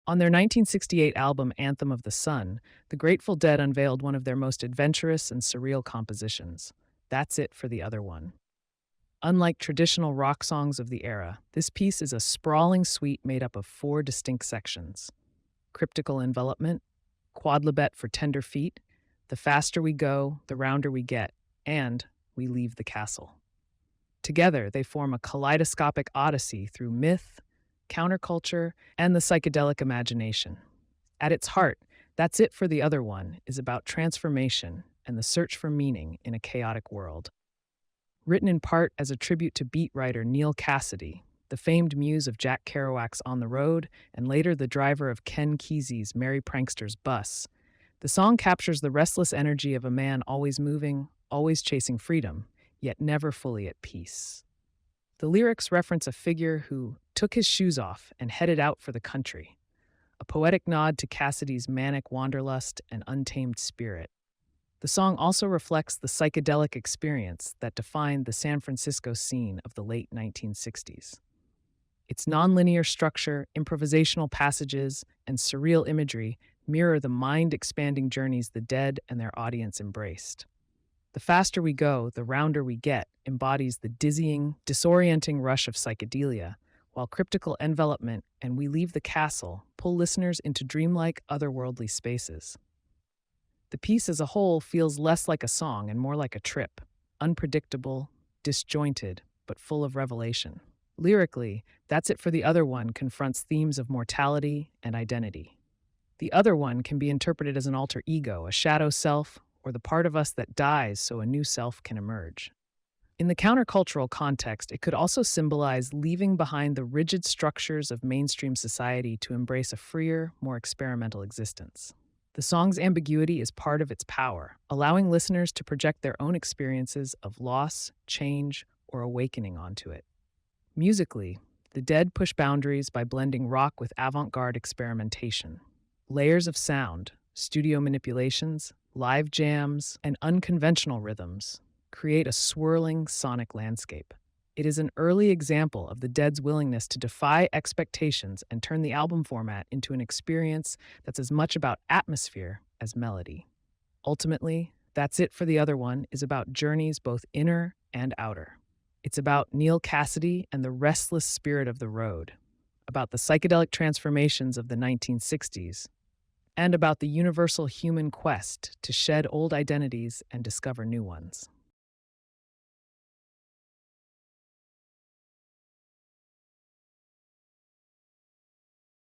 On their 1968 album Anthem of the Sun, the Grateful Dead unveiled one of their most adventurous and surreal compositions. That's It for the Other One. Unlike traditional rock songs of the era, this piece is a sprawling suite made up of four distinct sections: cryptical envelopment, quodlibet for tender feet, the faster we go, the rounder we get, and we leave the castle. Together, they form a kaleidoscopic odyssey through myth, counterculture, and the psychedelic imagination. At its heart, That's It for the Other One is about transformation and the search for meaning in a chaotic world. Written in part as a tribute to beat writer Neil Cassidy, the famed muse of Jack Kerouac's On the Road and later the driver of Ken Kesey's Merry Prankster's Bus, the song captures the restless energy of a man always moving, always chasing freedom, yet never fully at peace. The lyrics reference a figure who took his shoes off and headed out for the country, a poetic nod to Cassidy's manic wanderlust and untamed spirit. The song also reflects the psychedelic experience that defined the San Francisco scene of the late 1960s. Its nonlinear structure, improvisational passages, and surreal imagery mirror the mind-expanding journeys the Dead and their audience embraced. The faster we go, the rounder we get embodies the dizzying, disorienting rush of psychedelia, while cryptical envelopment and We Leave the Castle pull listeners into dreamlike, otherworldly spaces. The piece as a whole feels less like a song and more like a trip, unpredictable, disjointed, but full of revelation. Lyrically, That's It for the Other One confronts themes of mortality and identity. The other one can be interpreted as an alter ego, a shadow self, or the part of us that dies so a new self can emerge. In the countercultural context, it could also symbolize leaving behind the rigid structures of mainstream society to embrace a freer, more experimental existence. The song's ambiguity is part of its power, allowing listeners to project their own experiences of loss, change, or awakening onto it. Musically, the Dead push boundaries by blending rock with avant-garde experimentation. Layers of sound, studio manipulations, live jams, and unconventional rhythms create a swirling sonic landscape. It is an early example of the Dead's willingness to defy expectations and turn the album format into an experience that's as much about atmosphere as melody. Ultimately, That's It for the Other One is about journeys both inner and outer. It's about Neil Cassidy and the restless spirit of the road, about the psychedelic transformations of the 1960s, and about the universal human quest to shed old identities and discover new ones.